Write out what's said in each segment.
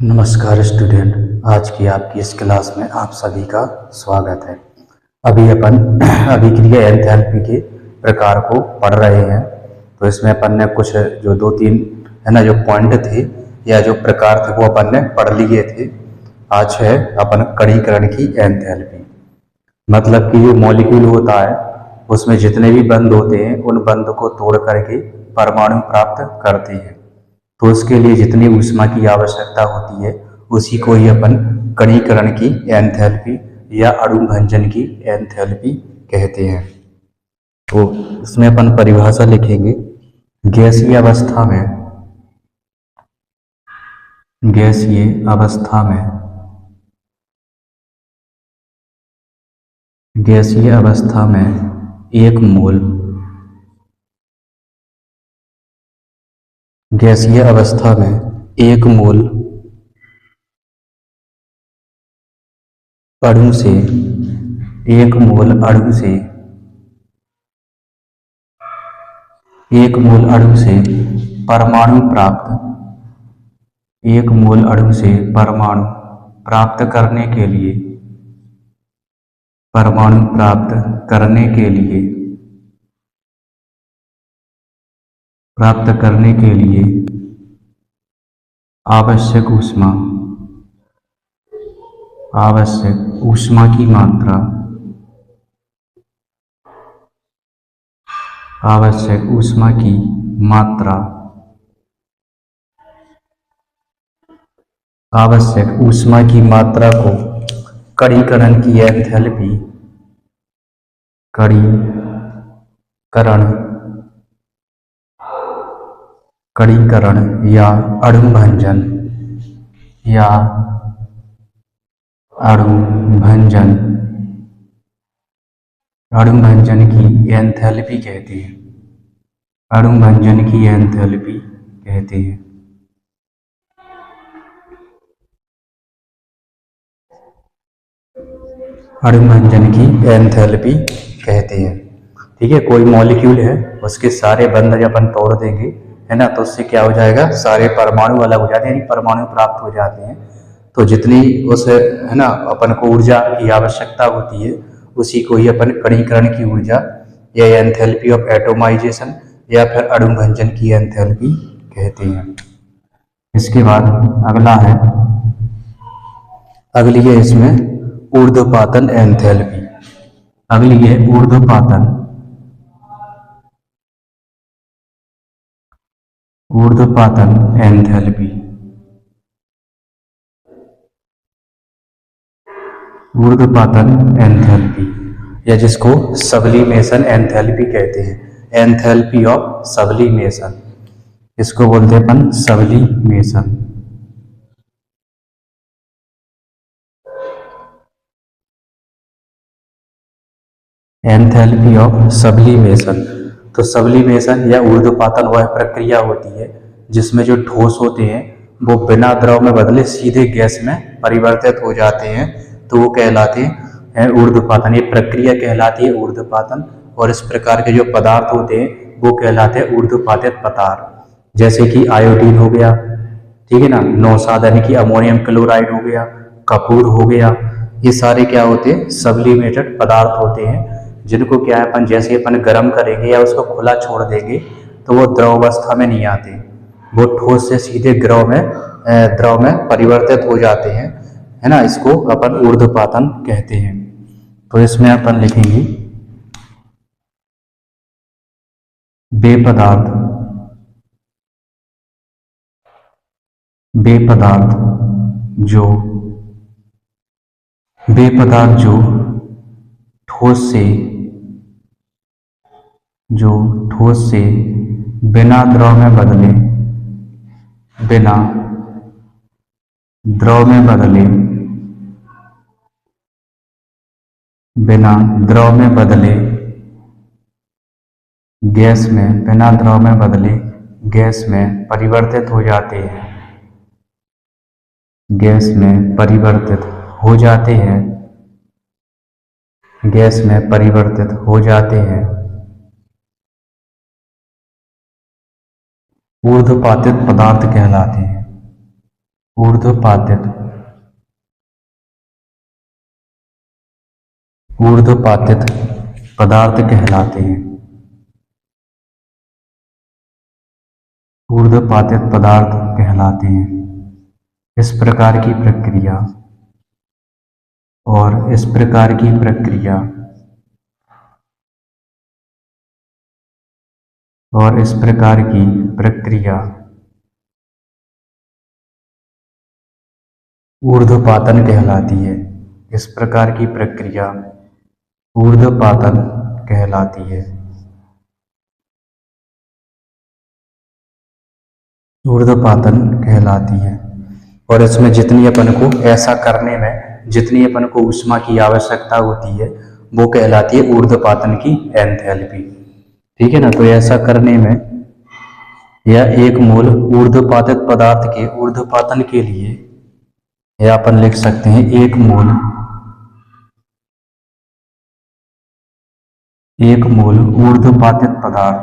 नमस्कार स्टूडेंट। आज की आपकी इस क्लास में आप सभी का स्वागत है। अभी अपन अभिक्रिया एंथैल्पी के प्रकार को पढ़ रहे हैं। तो इसमें अपन ने कुछ जो दो तीन है ना जो पॉइंट थे या जो प्रकार थे वो अपन ने पढ़ लिए थे। आज है अपन कणीकरण की एंथैल्पी। मतलब कि जो मॉलिक्यूल होता है उसमें जितने भी बंध होते हैं उन बंध को तोड़ करके परमाणु प्राप्त करते हैं। तो उसके लिए जितनी ऊष्मा की आवश्यकता होती है उसी को ही अपन कणीकरण की एंथैल्पी या अणुभंजन की एंथैल्पी कहते हैं। तो इसमें अपन परिभाषा लिखेंगे। गैसीय अवस्था में गैसीय अवस्था में गैसीय अवस्था में एक मोल गैसीय अवस्था में एक मोल अणु से एक मोल अणु से एक मोल अणु से परमाणु प्राप्त एक मोल अणु से परमाणु प्राप्त करने के लिए परमाणु प्राप्त करने के लिए प्राप्त करने के लिए आवश्यक ऊष्मा की मात्रा आवश्यक ऊष्मा की मात्रा आवश्यक ऊष्मा की मात्रा को कणीकरण की एंथैल्पी कणीकरण या अणुभंजन अणुभंजन की एंथैल्पी कहते हैं। अणुभंजन की एंथैल्पी कहते हैं। अणुभंजन की एंथैल्पी कहते हैं। ठीक है, कोई मॉलिक्यूल है उसके सारे बंध जब अपन तोड़ देंगे है ना तो उससे क्या हो जाएगा, सारे परमाणु अलग हो जाते हैं, यानी परमाणु प्राप्त हो जाते हैं। तो जितनी उस है ना अपन को ऊर्जा की आवश्यकता होती है उसी को ही अपन कणीकरण की ऊर्जा या एंथैल्पी ऑफ एटोमाइजेशन या फिर अणुभंजन की एंथैल्पी कहते हैं। इसके बाद अगली है इसमें ऊर्ध्वपातन एंथैल्पी। अगली है ऊर्ध्वपातन एंथैल्पी। ऊर्ध्वपातन एंथैल्पी या जिसको सब्लिमेशन एंथैल्पी कहते हैं, एंथैल्पी ऑफ सब्लिमेशन, इसको बोलते हैं अपन सब्लिमेशन। Enthalpy of sublimation. तो सब्लिमेशन या ऊर्ध्वपातन वह प्रक्रिया होती है जिसमें जो ठोस होते हैं वो बिना द्रव में बदले सीधे गैस में परिवर्तित हो जाते हैं, तो वो कहलाते हैं ऊर्ध्वपातन। ये प्रक्रिया कहलाती है ऊर्ध्वपातन। और इस प्रकार के जो पदार्थ होते हैं वो कहलाते हैं ऊर्ध्वपातित पदार्थ, जैसे कि आयोडीन हो गया, ठीक है ना, नौसाद यानी कि अमोनियम क्लोराइड हो गया, कपूर हो गया। ये सारे क्या होते हैं, सब्लिमेटेड पदार्थ होते हैं जिनको क्या है अपन जैसे अपन गर्म करेंगे या उसको खुला छोड़ देंगे तो वो द्रव अवस्था में नहीं आते, वो ठोस से सीधे द्रव में परिवर्तित हो जाते हैं, है ना। इसको अपन ऊर्ध्वपातन कहते हैं। तो इसमें अपन लिखेंगे बेपदार्थ जो ठोस से बिना द्रव में बदले गैस में परिवर्तित हो जाते हैं, गैस में परिवर्तित हो जाते हैं ऊर्ध्वपातित पदार्थ कहलाते हैं। ऊर्ध्वपातित ऊर्ध्वपातित पदार्थ कहलाते हैं। ऊर्ध्वपातित पदार्थ कहलाते हैं। इस प्रकार की प्रक्रिया और इस प्रकार की प्रक्रिया और इस प्रकार की प्रक्रिया ऊर्ध्वपातन कहलाती है। इस प्रकार की प्रक्रिया ऊर्ध्वपातन कहलाती है। ऊर्ध्वपातन कहलाती है। और इसमें जितनी अपन को ऐसा करने में जितनी अपन को ऊष्मा की आवश्यकता होती है वो कहलाती है ऊर्ध्वपातन की एंथैल्पी। ठीक है ना। तो ऐसा करने में या एक मोल ऊर्ध्वपातित पदार्थ के ऊर्ध्वपातन के लिए या अपन लिख सकते हैं एक मोल ऊर्ध्वपातित पदार्थ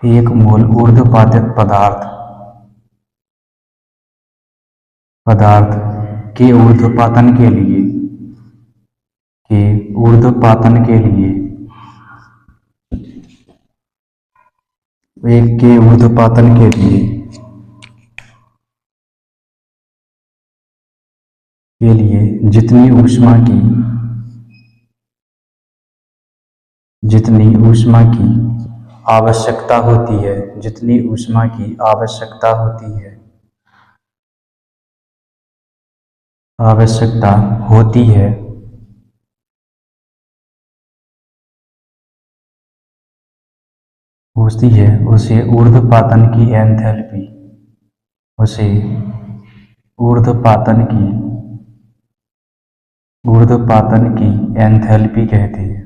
एक मोल ऊर्ध्वपातित पदार्थ के ऊर्ध्वपातन के लिए एक के ऊर्ध्वपातन के लिए जितनी ऊष्मा की आवश्यकता होती है उसे ऊर्ध्वपातन की एंथैल्पी कहते हैं।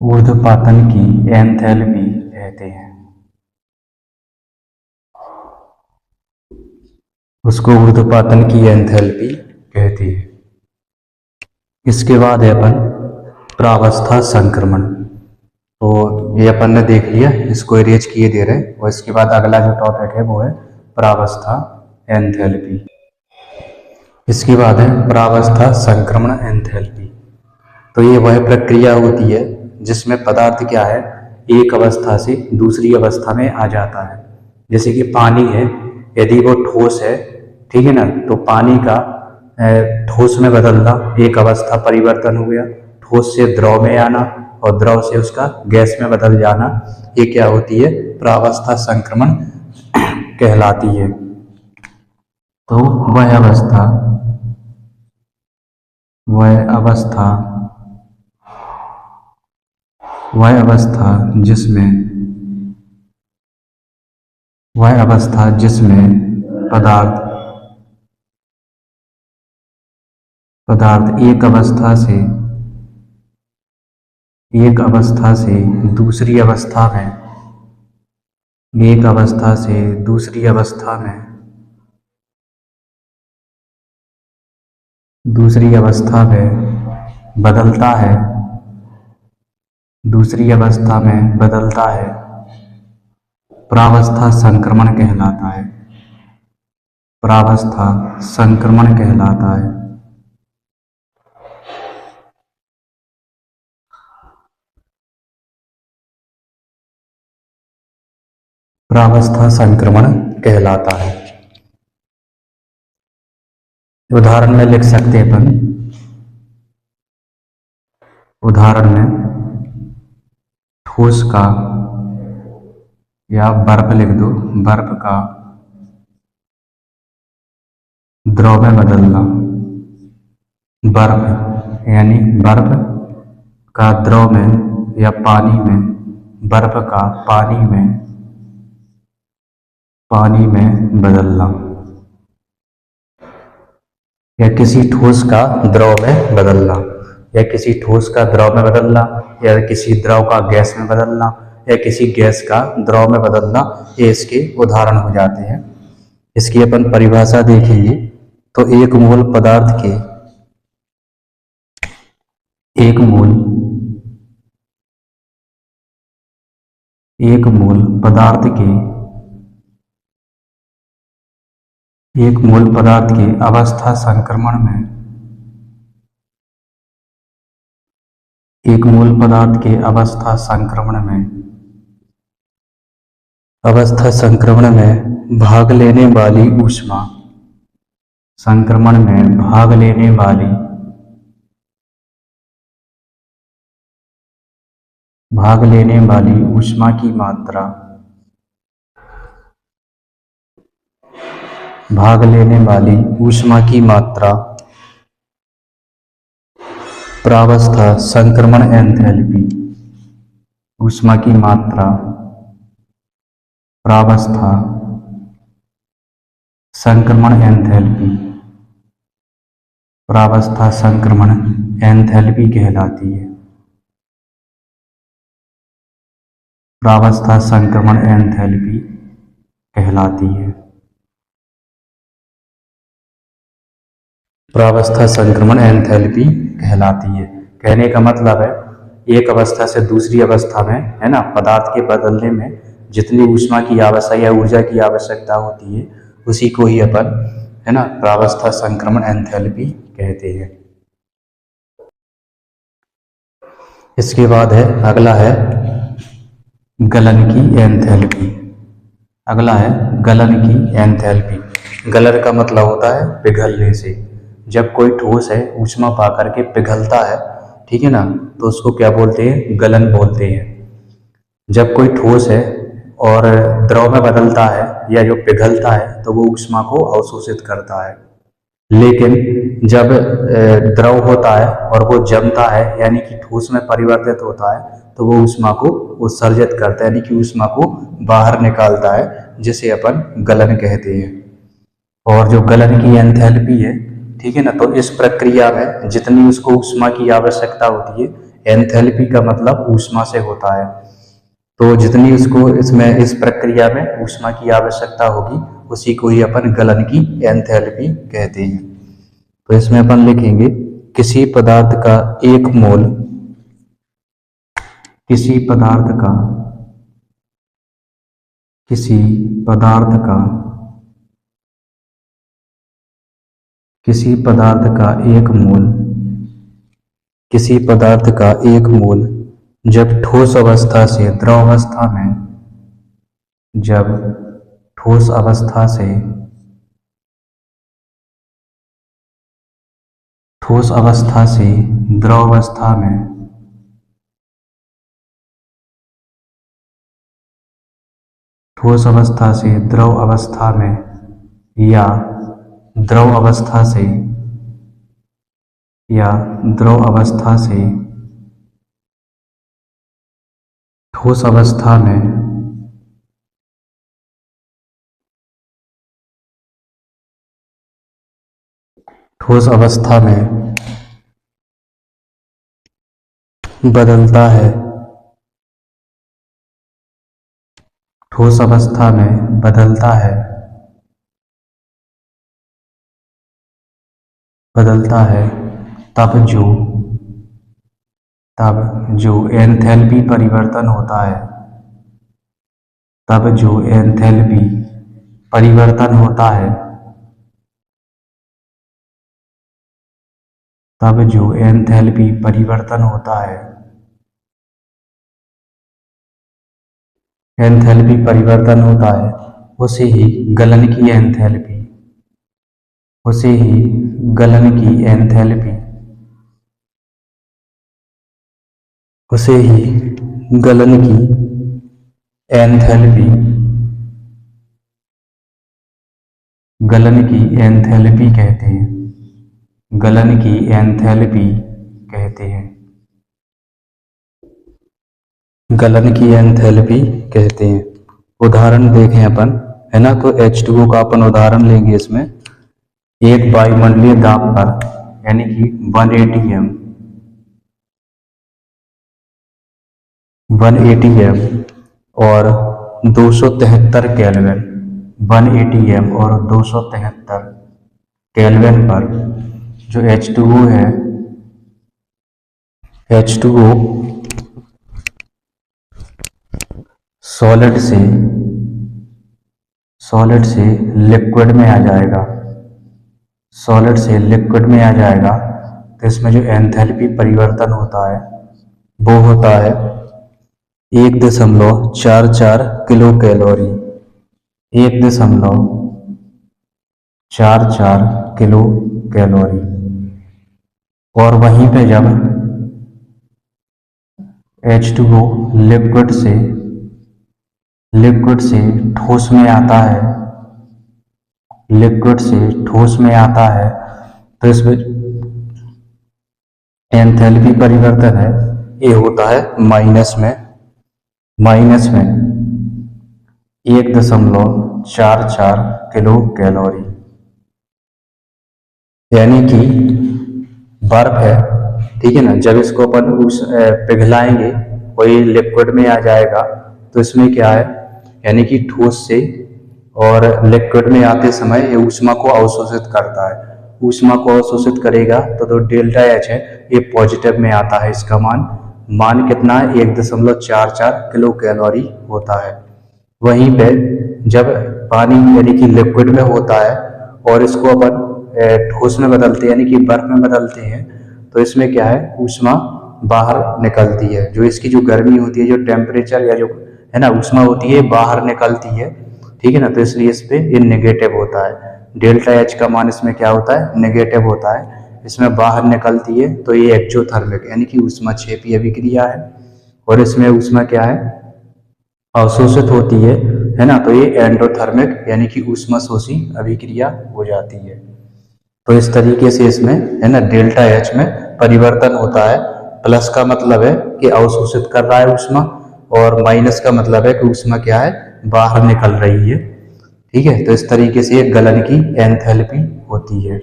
ऊर्ध्वपातन की एंथैल्पी कहते हैं। उसको ऊर्ध्वपातन की एंथैल्पी कहते हैं। इसके बाद है अपन प्रावस्था संक्रमण। तो ये अपन ने देख लिया, इसको इरेज किए दे रहे हैं। और इसके बाद अगला जो टॉपिक है वो है प्रावस्था एंथैल्पी। इसके बाद है प्रावस्था संक्रमण एंथैल्पी। तो ये वह प्रक्रिया होती है जिसमें पदार्थ क्या है एक अवस्था से दूसरी अवस्था में आ जाता है। जैसे कि पानी है, यदि वो ठोस है, ठीक है ना, तो पानी का ठोस में बदलना, एक अवस्था परिवर्तन हो गया, ठोस से द्रव में आना और द्रव से उसका गैस में बदल जाना, ये क्या होती है प्रावस्था संक्रमण कहलाती है। तो वह अवस्था जिसमें पदार्थ एक अवस्था से दूसरी अवस्था में बदलता है, प्रावस्था संक्रमण कहलाता है। प्रावस्था संक्रमण कहलाता है। प्रावस्था संक्रमण कहलाता है। उदाहरण में लिख सकते हैं अपन, उदाहरण में ठोस का या बर्फ लिख दो, बर्फ का द्रव में बदलना, बर्फ यानी बर्फ का द्रव में या पानी में, बर्फ का पानी में बदलना, या किसी ठोस का द्रव में बदलना, या किसी ठोस का द्रव में बदलना, या किसी द्रव का गैस में बदलना, या किसी गैस का द्रव में बदलना, ये इसके उदाहरण हो जाते हैं। इसकी अपन परिभाषा देखेंगे तो एक मोल पदार्थ के एक मूल पदार्थ के अवस्था संक्रमण में भाग लेने वाली ऊष्मा की मात्रा प्रावस्था संक्रमण एंथैल्पी ऊष्मा की मात्रा प्रावस्था संक्रमण एंथैल्पी कहलाती है। प्रावस्था संक्रमण एंथैल्पी कहलाती है। प्रावस्था संक्रमण एंथैल्पी कहलाती है। कहने का मतलब है एक अवस्था से दूसरी अवस्था में, है ना, पदार्थ के बदलने में जितनी ऊष्मा की आवश्यकता या ऊर्जा की आवश्यकता होती है उसी को ही अपन, है ना, प्रावस्था संक्रमण एंथैल्पी कहते हैं। इसके बाद है अगला है गलन की एंथैल्पी। गलन का मतलब होता है पिघलने से। जब कोई ठोस है ऊष्मा पा करके पिघलता है, ठीक है ना, तो उसको क्या बोलते हैं? गलन बोलते हैं। जब कोई ठोस है और द्रव में बदलता है या जो पिघलता है तो वो ऊष्मा को अवशोषित करता है। लेकिन जब द्रव होता है और वो जमता है यानी कि ठोस में परिवर्तित होता है तो वो ऊष्मा को उत्सर्जित करता है, यानी कि ऊष्मा को बाहर निकालता है, जिसे अपन गलन कहते हैं। और जो गलन की एंथैल्पी है, ठीक है ना, तो इस प्रक्रिया में जितनी उसको ऊष्मा की आवश्यकता होती है, एंथैल्पी का मतलब ऊष्मा से होता है, तो जितनी उसको इस प्रक्रिया में ऊष्मा की आवश्यकता होगी उसी को ही अपन गलन की एंथैल्पी कहते हैं। तो इसमें अपन लिखेंगे किसी पदार्थ का एक मोल जब ठोस अवस्था से द्रव अवस्था में द्रव अवस्था में या द्रव अवस्था से ठोस अवस्था में बदलता है, तब जो एंथैल्पी परिवर्तन होता है, उसे ही गलन की एंथैल्पी कहते हैं। उदाहरण देखें अपन, है ना, तो H2O का अपन उदाहरण लेंगे। इसमें एक वायुमंडलीय दाब पर यानी कि 180 एम और 273 केल्विन 180 एम और 273 केल्विन पर जो H2O है, H2O सॉलिड से लिक्विड में आ जाएगा, सॉलिड से लिक्विड में आ जाएगा तो इसमें जो एंथैल्पी परिवर्तन होता है वो होता है 1.44 किलो कैलोरी, 1.44 किलो कैलोरी। और वहीं पे जब H2O लिक्विड से ठोस में आता है, लिक्विड से ठोस में आता है तो इसमें एंथैल्पी परिवर्तन है ये होता है माइनस में 1.44 किलो कैलोरी। यानी कि बर्फ है, ठीक है ना, जब इसको अपन पिघलाएंगे और ये लिक्विड में आ जाएगा तो इसमें क्या है, यानी कि ठोस से और लिक्विड में आते समय ये ऊष्मा को अवशोषित करता है, ऊष्मा को अवशोषित करेगा तो डेल्टा एच है ये पॉजिटिव में आता है। इसका मान कितना है, 1.44 किलो कैलोरी होता है। वहीं पे जब पानी यानी कि लिक्विड में होता है और इसको अपन ठोस में बदलते हैं यानी कि बर्फ में बदलते हैं तो इसमें क्या है, ऊष्मा बाहर निकलती है, जो इसकी जो गर्मी होती है, जो टेम्परेचर या जो है ना ऊष्मा होती है बाहर निकलती है, ठीक है ना। तो इसलिए इस पे ये नेगेटिव होता है, डेल्टा एच का मान इसमें क्या होता है, नेगेटिव होता है, इसमें बाहर निकलती है तो ये एक्सोथर्मिक यानी कि ऊष्माक्षेपीय अभिक्रिया है। और इसमें ऊष्मा क्या है, अवशोषित होती है ना, तो ये एंडोथर्मिक यानी कि ऊष्माशोषी अभिक्रिया हो जाती है। तो इस तरीके से इसमें है ना डेल्टा एच में परिवर्तन होता है। प्लस का मतलब है कि अवशोषित कर रहा है ऊष्मा और माइनस का मतलब है कि ऊष्मा क्या है, बाहर निकल रही है, ठीक है। तो इस तरीके से एक गलन की एंथैल्पी होती है।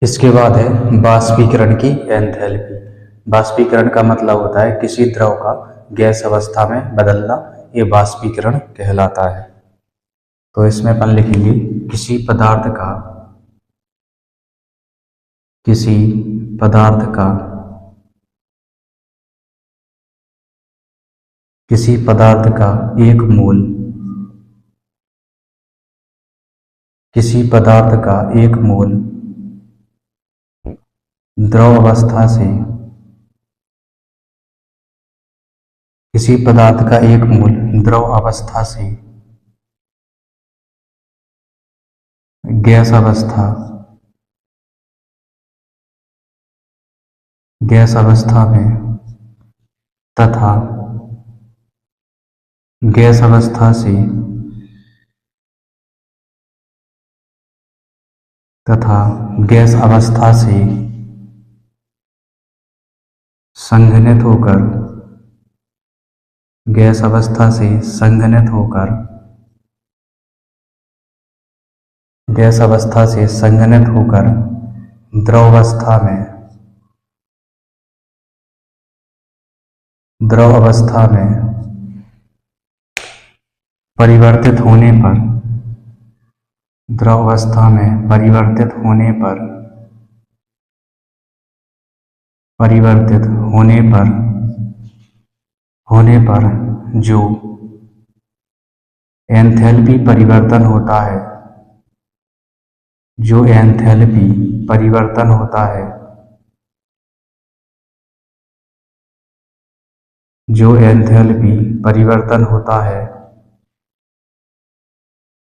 इसके बाद है बाष्पीकरण की एंथैल्पी। बाष्पीकरण का मतलब होता है किसी द्रव का गैस अवस्था में बदलना, ये बाष्पीकरण कहलाता है। तो इसमें अपन लिखेंगे किसी पदार्थ का एक मोल, किसी पदार्थ का एक मोल द्रव अवस्था से, किसी पदार्थ का एक मोल द्रव अवस्था से गैस अवस्था में तथा गैस अवस्था से संघनित होकर, गैस अवस्था से संघनित होकर द्रव अवस्था में परिवर्तित होने पर, द्रव अवस्था में परिवर्तित होने पर जो एंथैल्पी परिवर्तन होता है, जो एंथैल्पी परिवर्तन होता है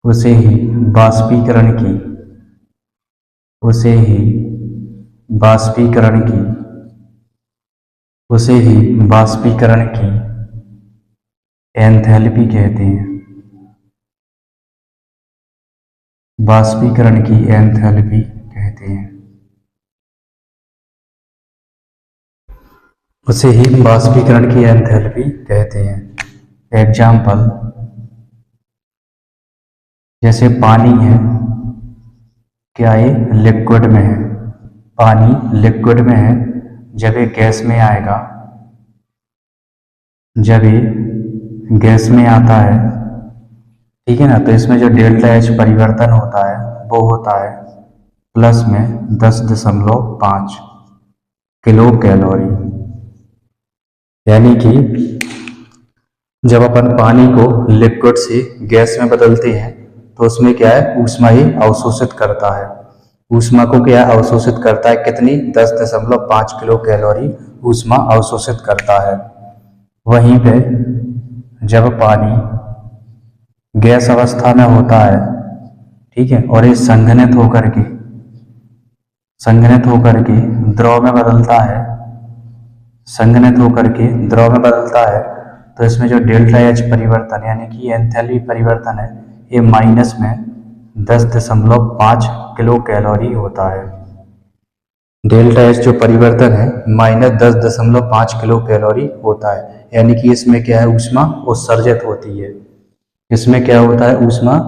उसे ही बाष्पीकरण की एंथैल्पी कहते हैं। बाष्पीकरण की एंथैल्पी कहते हैं, उसे ही बाष्पीकरण की एंथैल्पी कहते हैं। एग्जाम्पल, जैसे पानी है, क्या ये लिक्विड में है, पानी लिक्विड में है, जब ये गैस में आएगा, जब ये गैस में आता है, ठीक है ना, तो इसमें जो डेल्टा एच परिवर्तन होता है वो होता है प्लस में 10.5 किलो कैलोरी। यानी कि जब अपन पानी को लिक्विड से गैस में बदलते हैं तो उसमें क्या है, ऊष्मा ही अवशोषित करता है। ऊष्मा को क्या अवशोषित करता है, कितनी, 10.5 किलो कैलोरी ऊष्मा अवशोषित करता है। वहीं पे जब पानी गैस अवस्था में होता है, ठीक है, और ये संघनित होकर के द्रव में बदलता है, संघनित होकर के द्रव में बदलता है, तो इसमें जो डेल्टा एच परिवर्तन यानी कि एंथैल्पी परिवर्तन है, ये माइनस में 10.5 किलो कैलोरी होता है। डेल्टा एच जो परिवर्तन है -10.5 किलो कैलोरी होता है, यानी कि इसमें क्या है, ऊष्मा उत्सर्जित होती है। इसमें क्या होता है, ऊष्मा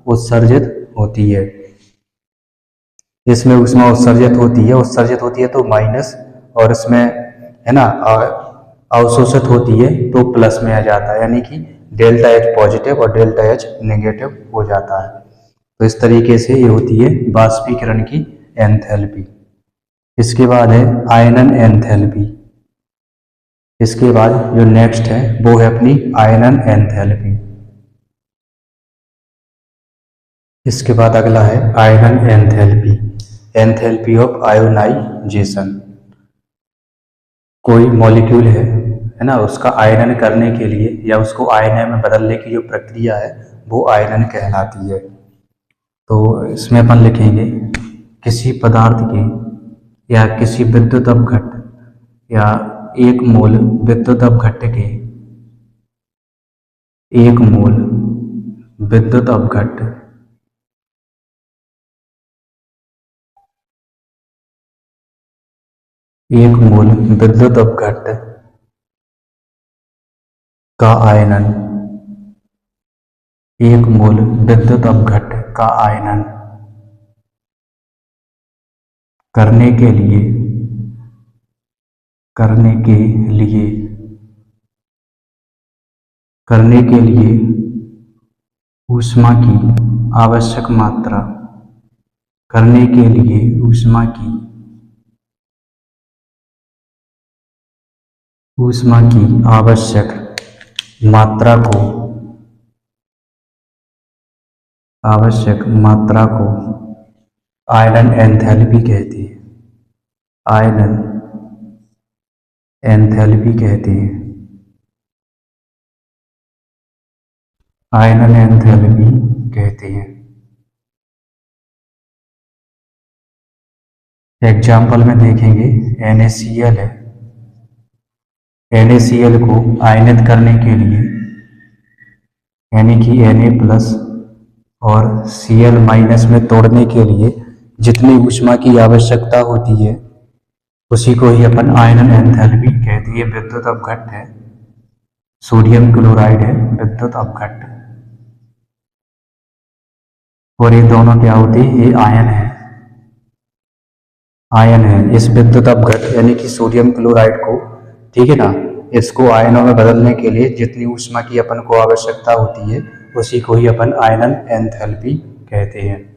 उत्सर्जित होती है। इसमें ऊष्मा उत्सर्जित होती है तो माइनस, और इसमें है ना अवशोषित होती है तो प्लस में आ जाता है, यानी कि डेल्टा एच पॉजिटिव और डेल्टा एच नेगेटिव हो जाता है। तो इस तरीके से ये होती है बाष्पीकरण की एंथैल्पी। इसके बाद है आयनन एंथैल्पी। इसके बाद जो नेक्स्ट है वो है अपनी आयनन एंथैल्पी। इसके बाद अगला है आयनन एंथैल्पी, एंथैल्पी ऑफ आयोनाइजेशन। कोई मॉलिक्यूल है ना, उसका आयनन करने के लिए या उसको आयन में बदलने की जो प्रक्रिया है वो आयनन कहलाती है। तो इसमें अपन लिखेंगे किसी पदार्थ के या किसी विद्युत अपघट्ट या एक मोल विद्युत अपघट्ट के, एक मोल विद्युत अपघट्ट एक मोल विद्युत अपघट्ट का आयनन, एक मोल विद्युत अपघट्ट का आयनन करने के लिए ऊष्मा की आवश्यक मात्रा, करने के लिए ऊष्मा की आवश्यक मात्रा को आयनन एंथैल्पी कहते हैं। आयनन एंथैल्पी कहते हैं। आयनन एंथैल्पी कहते हैं। एग्जाम्पल में देखेंगे NaCl है। NaCl को आयनित करने के लिए यानी कि Na+ और Cl- में तोड़ने के लिए जितनी ऊष्मा की आवश्यकता होती है उसी को ही अपन आयनन एंथैल्पी कहते हैं। विद्युत अपघट्ट है, सोडियम क्लोराइड है विद्युत अपघट्ट, और ये दोनों क्या होते हैं, ये आयन है। इस विद्युत अपघट्ट यानी कि सोडियम क्लोराइड को, ठीक है ना, इसको आयनों में बदलने के लिए जितनी ऊष्मा की अपन को आवश्यकता होती है उसी को ही अपन आयनन एंथैल्पी कहते हैं।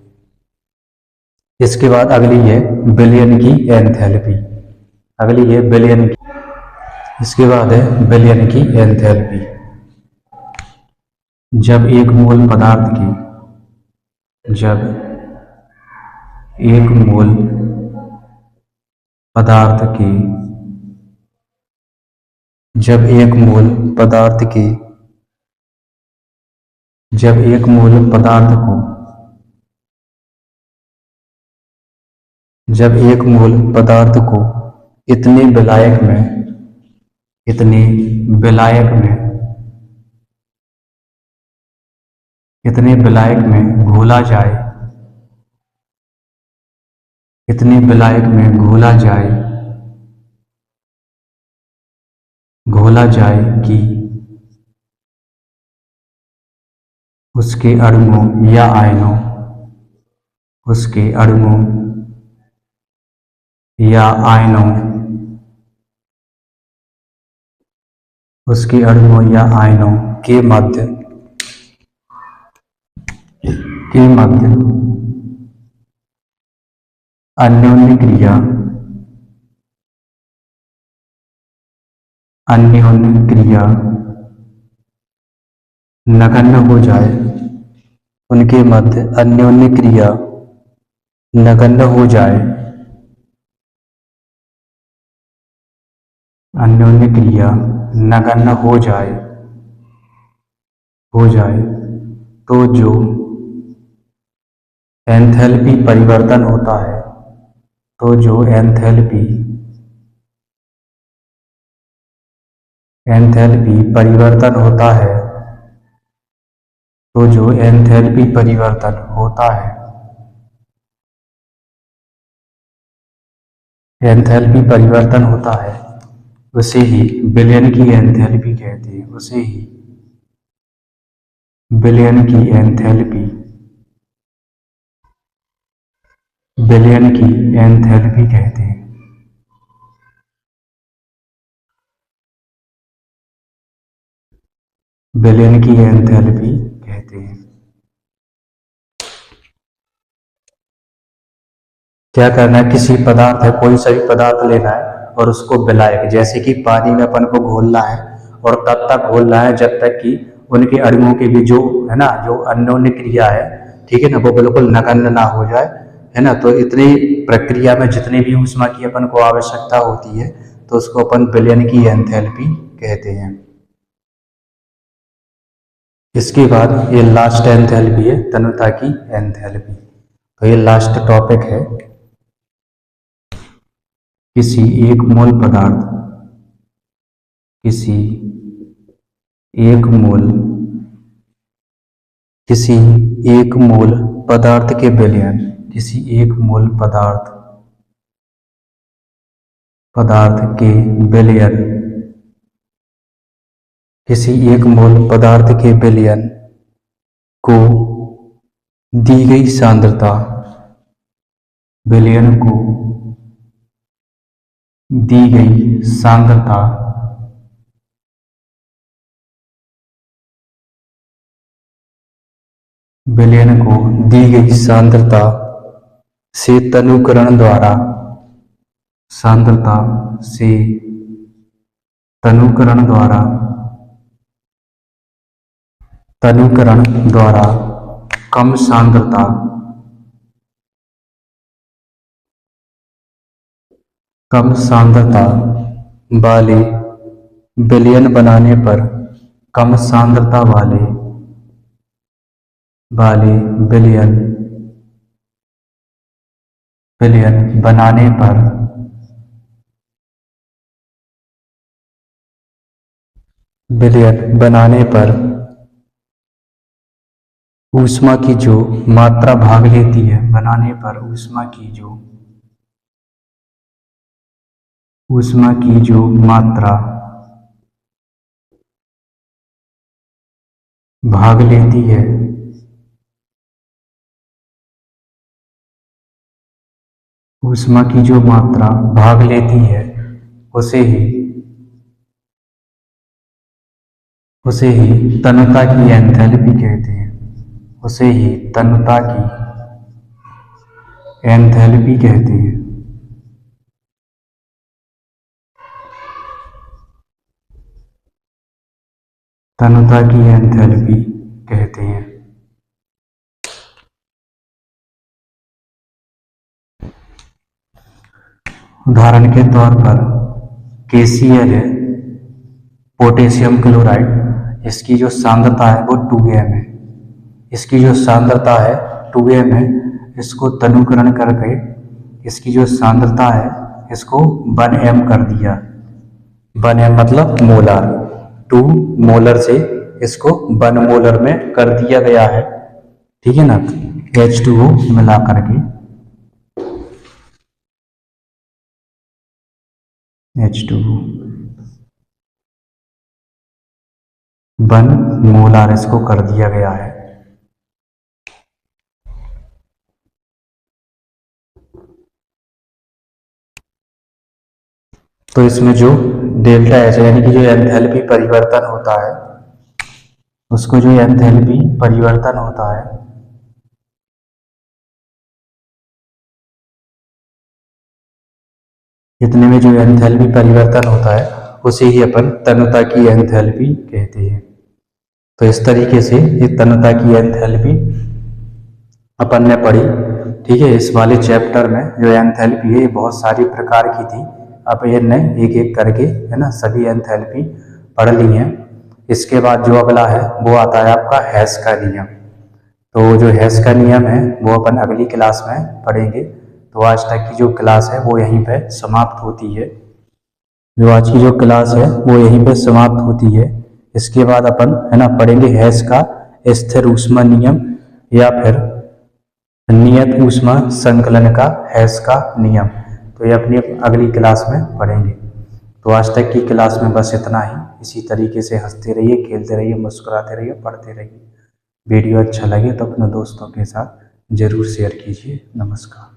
इसके बाद अगली है विलयन की एंथैल्पी। इसके बाद है विलयन की एंथैल्पी। जब एक मोल पदार्थ की जब एक मोल पदार्थ को इतने विलायक में घोला जाए कि उसके अणुओं या आयनों के मध्य अन्योन्य क्रिया नगण्य हो जाए, उनके मध्य अन्योन्य क्रिया नगण्य हो जाए, अन्योन्य क्रिया नगण्य हो जाए तो जो एंथैल्पी परिवर्तन होता है, तो जो एंथैल्पी परिवर्तन होता है, तो जो एंथैल्पी परिवर्तन होता है, एंथैल्पी परिवर्तन होता है, उसे ही विलयन की एंथैल्पी कहते हैं, उसे ही विलयन की एंथैल्पी कहते हैं। विलयन की एंथैल्पी कहते हैं। क्या करना है, किसी पदार्थ है, कोई सा भी पदार्थ लेना है और उसको विलायक, जैसे कि पानी में अपन को घोलना है और तब तक घोलना है जब तक कि उनके अणुओं के भी जो है ना, जो अन्योन्य क्रिया है, ठीक है ना, वो बिल्कुल नगण्य ना हो जाए, है ना। तो इतनी प्रक्रिया में जितनी भी ऊष्मा की अपन को आवश्यकता होती है, तो उसको अपन विलयन की एंथैल्पी कहते हैं। इसके बाद ये लास्ट एंथैल्पी है, तन्यता की एंथैल्पी। तो ये लास्ट टॉपिक है। किसी एक मोल पदार्थ, किसी एक मोल पदार्थ के विलयन, किसी एक मोल पदार्थ के विलयन, किसी एक मोल पदार्थ के विलयन को दी गई सांद्रता, विलयन को दी गई सांद्रता विलयन को दी गई सांद्रता से तनुकरण द्वारा, सांद्रता से तनुकरण द्वारा कम सांद्रता वाले विलयन बनाने पर, कम सांद्रता वाले विलयन बनाने पर ऊष्मा की जो मात्रा भाग लेती है, बनाने पर ऊष्मा की जो मात्रा भाग लेती है, ऊष्मा की जो मात्रा भाग लेती है, उसे ही तन्यता की एंथैल्पी कहते हैं, उसे ही तन्यता की एंथैल्पी कहते हैं। तन्यता की एंथैल्पी कहते हैं। उदाहरण के तौर पर KCl है, पोटेशियम क्लोराइड, इसकी जो सांद्रता है वो 2m है, इसकी जो सांद्रता है 2m है, इसको तनुकरण करके इसकी जो सांद्रता है इसको 1m कर दिया, 1m मतलब मोलर, 2 मोलर से इसको 1 मोलर में कर दिया गया है, ठीक है ना, H2O मिला करके, H2O 1 मोलर इसको कर दिया गया है। तो इसमें जो डेल्टा एच यानी कि जो एंथैल्पी परिवर्तन होता है, उसको जो एंथैल्पी परिवर्तन होता है, इतने में जो एंथैल्पी परिवर्तन होता है उसे ही अपन तन्यता की एंथैल्पी कहते हैं। तो इस तरीके से ये तन्यता की एंथैल्पी अपन ने पढ़ी। ठीक है, इस वाले चैप्टर में जो एंथैल्पी है ये बहुत सारी प्रकार की थी। अब इनने एक एक करके है ना सभी एंथैल्पी पढ़ ली हैं। इसके बाद जो अगला है वो आता है आपका हेस का नियम। तो जो हेस का नियम है वो अपन अगली क्लास में पढ़ेंगे। तो आज तक की जो क्लास है वो यहीं पे समाप्त होती है। जो आज की जो क्लास है वो यहीं पे समाप्त होती है। इसके बाद अपन है ना पढ़ेंगे हेस का स्थिर ऊष्मा नियम या फिर नियत ऊष्मा संकलन का हेस का नियम। तो ये अपनी अगली क्लास में पढ़ेंगे। तो आज तक की क्लास में बस इतना ही। इसी तरीके से हंसते रहिए, खेलते रहिए, मुस्कुराते रहिए, पढ़ते रहिए। वीडियो अच्छा लगे तो अपने दोस्तों के साथ जरूर शेयर कीजिए। नमस्कार।